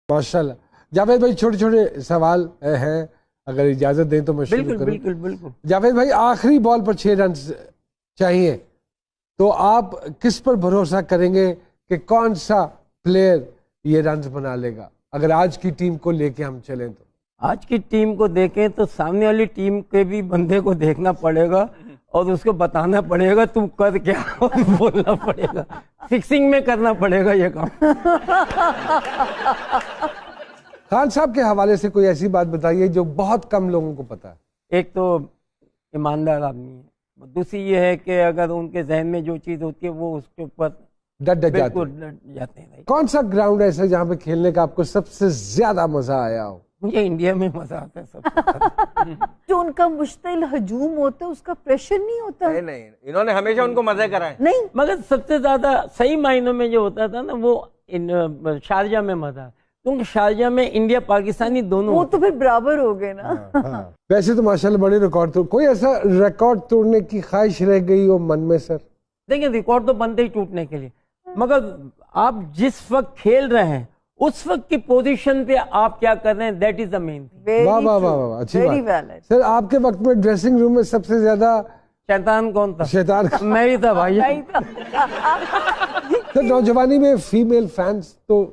माशाल्लाह। जावेद भाई छोटे छोटे सवाल हैं, अगर इजाजत दें तो मैं शुरू करूं। बिल्कुल बिल्कुल। जावेद भाई आखिरी बॉल पर 6 रन चाहिए, तो आप किस पर भरोसा करेंगे कि कौन सा प्लेयर ये रन बना लेगा, अगर आज की टीम को लेके हम चलें तो? आज की टीम को देखें तो सामने वाली टीम के भी बंदे को देखना पड़ेगा और उसको बताना पड़ेगा तू कर क्या और बोलना पड़ेगा, फिक्सिंग में करना पड़ेगा ये काम। खान साहब के हवाले से कोई ऐसी बात बताइए जो बहुत कम लोगों को पता है। एक तो ईमानदार आदमी है, दूसरी ये है कि अगर उनके जहन में जो चीज़ होती है वो उसके ऊपर डट जाते हैं। कौन सा ग्राउंड ऐसा जहाँ पे खेलने का आपको सबसे ज्यादा मजा आया हो? मुझे इंडिया में मजा आता है सबसे। जो उनका मुश्तिल हजूम होता है उसका प्रेशर नहीं होता। नहीं, इन्होंने हमेशा उनको मजे कराए। नहीं, मगर सबसे ज्यादा सही मायनों में जो होता था ना वो शारजा में मजा, क्योंकि शारजा में इंडिया पाकिस्तानी दोनों वो तो फिर बराबर हो गए ना। हाँ। वैसे तो माशाल्लाह बड़े रिकॉर्ड तोड़, कोई ऐसा रिकॉर्ड तोड़ने की ख्वाहिश रह गई हो मन में सर? देखिए रिकॉर्ड तो बनते ही टूटने के लिए, मगर आप जिस वक्त खेल रहे हैं उस वक्त की पोजीशन पे आप क्या कर रहे हैं, that is the main thing. वाह वाह वाह वाह, अच्छी बात। सर आपके वक्त में ड्रेसिंग रूम में सबसे ज्यादा शैतान कौन था? शैतान मैं ही था भाई। तो नौजवानी में फीमेल फैंस, तो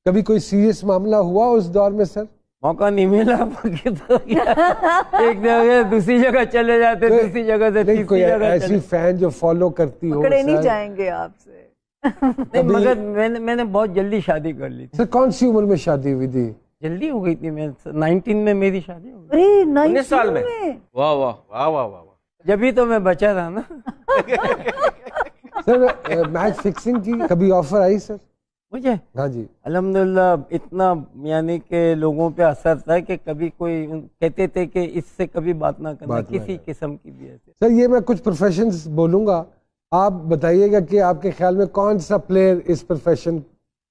कभी कोई सीरियस मामला हुआ उस दौर में सर? मौका नहीं मिला तो एक जगह दूसरी जगह चले जाते, दूसरी जगह से तीसरी जगह। ऐसी फैन जो फॉलो करती हो? पकड़े नहीं जाएंगे आपसे। नहीं, मगर मैंने बहुत जल्दी शादी कर ली थी। सर कौन सी उम्र में शादी हुई थी? जल्दी हो गई थी, मैं 19 में मेरी शादी हो गई। अरे 19 साल में? वाह वाह वाह वाह वाह। जब भी तो मैं बचा था ना। सर मैच फिक्सिंग की कभी ऑफर आई सर? मुझे हाँ जी। अल्हम्दुलिल्लाह इतना यानी कि लोगों पे असर था कि कभी कोई कहते थे कि इससे कभी बात ना करना, किसी किस्म की भी ऐसे। सर ये मैं कुछ प्रोफेशंस बोलूंगा, आप बताइएगा कि आपके ख्याल में कौन सा प्लेयर इस प्रोफेशन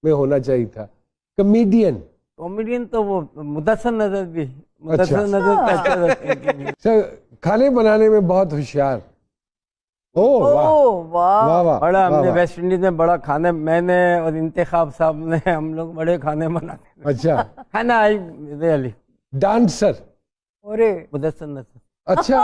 में होना चाहिए था? कॉमेडियन तो वो मुदस्सर नजर भी, मुदस्सर नजर का अच्छा लगता है। सर खाने बनाने में बहुत होशियार। ओह वाह वाह। बड़ा हमने वेस्ट इंडीज में बड़ा खाने, मैंने और इंतखाब साहब ने, हम लोग बड़े खाने बनाते। अच्छा। खाना आई रियली। डांसर? अरे मुदस्सर नजर। अच्छा।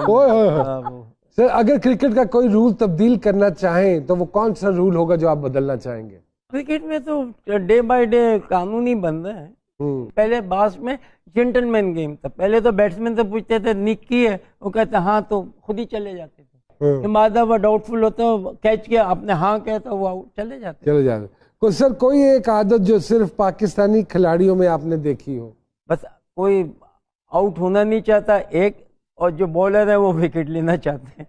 ओह सर अगर क्रिकेट का कोई रूल तब्दील करना चाहें तो वो कौन सा रूल होगा जो आप बदलना चाहेंगे? क्रिकेट में तो डे बाय डे कानून ही बन रहा है। पहले बास में जेंटलमैन गेम था, पहले तो बैट्समैन से पूछते थे निक की है, वो कहते हाँ तो खुद ही चले जाते थे। मादा वो डाउटफुल होता, कैच किया आपने हाँ कहता, वो चले जाते। तो सर कोई एक आदत जो सिर्फ पाकिस्तानी खिलाड़ियों में आपने देखी हो? बस कोई आउट होना नहीं चाहता एक, और जो बॉलर है वो विकेट लेना चाहते हैं।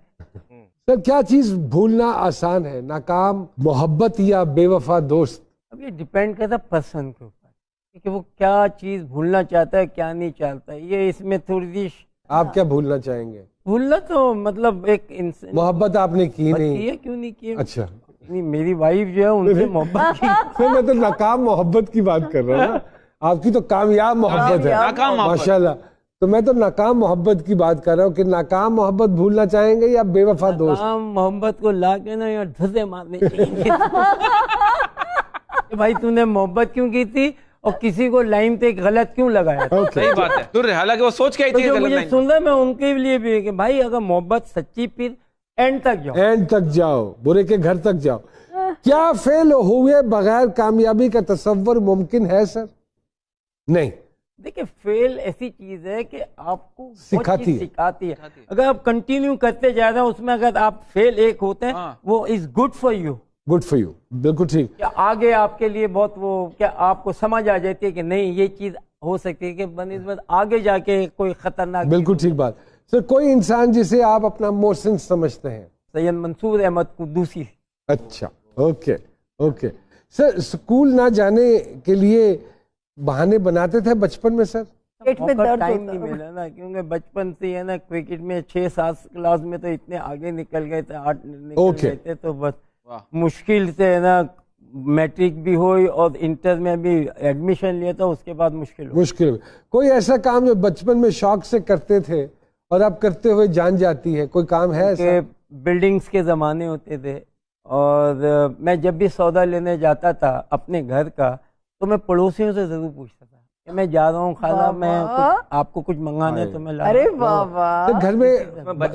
सर क्या चीज भूलना आसान है, नाकाम मोहब्बत या बेवफा दोस्त? अब ये डिपेंड करता है पर्सन के ऊपर कि वो क्या चीज भूलना चाहता है, क्या नहीं चाहता है। ये इसमें थोड़ी आप क्या भूलना चाहेंगे? भूलना तो मतलब एक इंसान, मोहब्बत आपने की नहीं है, क्यों नहीं की? अच्छा नहीं, मेरी वाइफ जो है उनसे मोहब्बत की। सर मैं तो नाकाम मोहब्बत की बात कर रहा हूँ ना, आपकी तो कामयाब मोहब्बत है माशाल्लाह। तो मैं तो नाकाम मोहब्बत की बात कर रहा हूँ कि नाकाम मोहब्बत भूलना चाहेंगे या बेवफा दोस्त? नाकाम मोहब्बत को ला के ना यार धुसे मारने चाहिए। भाई तूने मोहब्बत क्यों की थी और किसी को लाइन पे गलत क्यों लगाया? सही बात है। हालांकि वो सोच के आई थी। तो मुझे सुन रहा, मैं उनके लिए भी है कि भाई अगर मोहब्बत सच्ची फिर एंड तक जाओ, बुरे के घर तक जाओ। क्या फेल हुए बगैर कामयाबी का तस्वर मुमकिन है सर? नहीं। देखिए फेल ऐसी चीज है कि आपको सिखाती है। अगर आप कंटिन्यू करते जा रहे हैं उसमें, अगर आप फेल एक होते हैं वो इज गुड फॉर यू। बिल्कुल ठीक। क्या आगे आपके लिए बहुत वो, क्या आपको समझ आ जाती है कि नहीं ये चीज हो सकती है कि बनिस्बत आगे जाके कोई खतरनाक। बिल्कुल ठीक बात। सर कोई इंसान जिसे आप अपना मोहसिन समझते हैं? सैयद मंसूर अहमद कुद्दूसी। अच्छा ओके। सर स्कूल ना जाने के लिए बहाने बनाते थे बचपन में सर? पेट में दर्द टाइम नहीं मिला ना, क्योंकि बचपन से है ना क्रिकेट में 6-7 क्लास में तो इतने आगे निकल गए थे, 8 निकल गए थे, तो बस मुश्किल से है ना मैट्रिक भी हुई और इंटर में भी एडमिशन लिया था, उसके बाद मुश्किल। कोई ऐसा काम जो बचपन में शौक से करते थे और अब करते हुए जान जाती है, कोई काम है ऐसा? बिल्डिंग्स के ज़माने होते थे और मैं जब भी सौदा लेने जाता था अपने घर का, तो मैं पड़ोसियों से जरूर पूछता था कि मैं जा रहा हूँ खाला, मैं आपको कुछ मंगाना है तो मैं ला। अरे वाह वाह। तो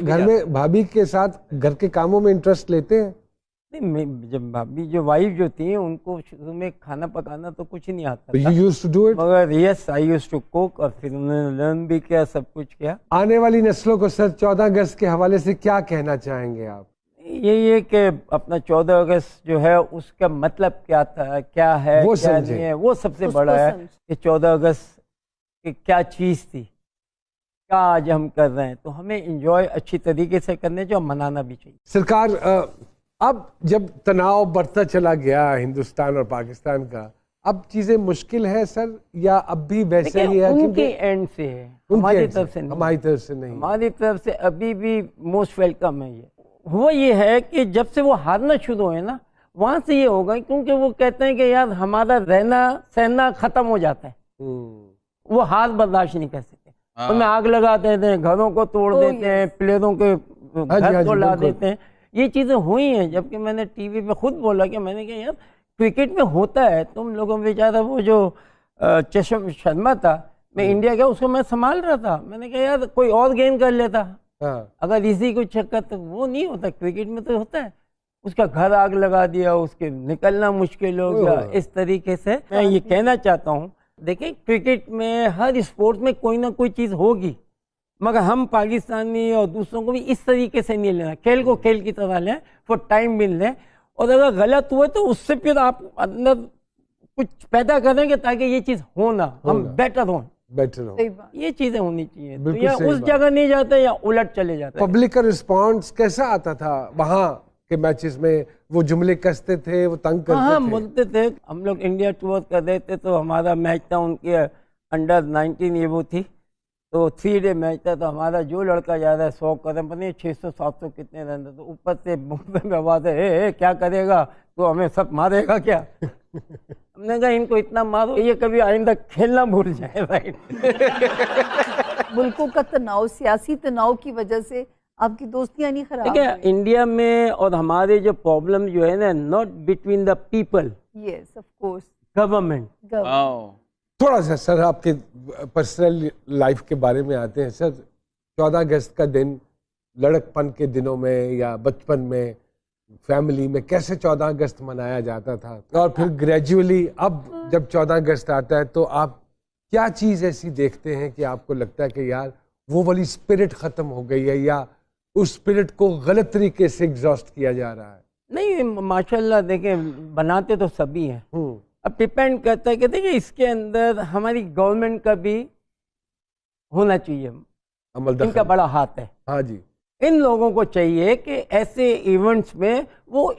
घर में भाभी के साथ घर के कामों में इंटरेस्ट लेते हैं? नहीं, जब भाभी जो वाइफ जो थी उनको शुरू में खाना पकाना तो कुछ नहीं आता You था, used to do it? मगर yes I used to cook, और फिर उन्होंने लर्न भी किया, सब कुछ किया। आने वाली नस्लों को सर 14 अगस्त के हवाले से क्या कहना चाहेंगे आप? यही है कि अपना 14 अगस्त जो है उसका मतलब क्या था, क्या है, वो क्या समझे। नहीं है, वो सबसे उसको बड़ा है समझे। कि 14 अगस्त की क्या चीज़ थी, क्या आज हम कर रहे हैं। तो हमें एंजॉय अच्छी तरीके से करने चाहिए और मनाना भी चाहिए। सरकार, अब जब तनाव बढ़ता चला गया हिंदुस्तान और पाकिस्तान का, अब चीजें मुश्किल है सर, या अब भी वैसे ही है? उनके एंड से है, हमारी तरफ से नहीं। हमारी तरफ से नहीं। हमारी तरफ से अभी भी मोस्ट वेलकम है। ये हुआ ये है कि जब से वो हारना शुरू हुए ना, वहां से ये होगा, क्योंकि वो कहते हैं कि यार हमारा रहना सहना खत्म हो जाता है, वो हार बर्दाश्त नहीं कर सकते, उनमें आग लगा देते हैं, घरों को तोड़ देते हैं, प्लेयरों के घर को ला देते हैं, ये चीजें हुई हैं। जबकि मैंने टीवी पे खुद बोला कि मैंने कहा यार क्रिकेट में होता है, तुम लोगों में बेचारा वो जो चषम शर्मा था, मैं इंडिया गया उसको मैं संभाल रहा था, मैंने कहा यार कोई और गेम कर लेता, अगर इसी को चक्कर, तो वो नहीं होता, क्रिकेट में तो होता है। उसका घर आग लगा दिया, उसके निकलना मुश्किल हो गया। इस तरीके से मैं ये कहना चाहता हूँ, देखिए क्रिकेट में हर स्पोर्ट में कोई ना कोई चीज़ होगी, मगर हम पाकिस्तानी और दूसरों को भी इस तरीके से नहीं लेना, खेल को खेल की तरह लें, फॉर टाइम मिल लें, और अगर गलत हुए तो उससे फिर आप अंदर कुछ पैदा करेंगे ताकि ये चीज़ हो ना, हम बेटर हो, ये चीजें होनी चाहिए। तो या उस जगह नहीं जाते या उलट चले जाते। पब्लिक का रिस्पांस कैसा आता था वहां के मैचेस में? वो जुमले कसते थे, वो तंग करते थे? हाँ, बोलते थे। हम लोग इंडिया टूर कर रहे थे, तो हमारा मैच था उनके अंडर 19 ये वो थी, तो 3 डे मैच था, तो हमारा जो लड़का जा रहा है 100 कदम पर नहीं, 600-700 कितने रन थे, तो ऊपर से मुंबई में आवाज है, क्या करेगा तो हमें सब मारेगा क्या? हमने कहा इनको इतना मारो ये कभी आइंदा खेलना भूल जाए। राइट। मुल्कों का तनाव, सियासी तनाव की वजह से आपकी दोस्तियां नहीं खराब? ठीक है, इंडिया में और हमारे जो प्रॉब्लम जो है ना, not between the people, yes of course, government. थोड़ा सा सर आपके पर्सनल लाइफ के बारे में आते हैं सर। 14 अगस्त का दिन लड़कपन के दिनों में या बचपन में फैमिली में कैसे 14 अगस्त मनाया जाता था, और फिर ग्रेजुअली अब जब 14 अगस्त आता है तो आप क्या चीज़ ऐसी देखते हैं कि आपको लगता है कि यार वो वाली स्पिरिट खत्म हो गई है, या उस स्पिरिट को गलत तरीके से एग्जॉस्ट किया जा रहा है? नहीं, माशाल्लाह देखें बनाते तो सभी हैं, अब डिपेंड करता है कि देखिए इसके अंदर हमारी गवर्नमेंट का भी होना चाहिए, इनका बड़ा हाथ है। हाँ जी, इन लोगों को चाहिए कि ऐसे इवेंट्स में वो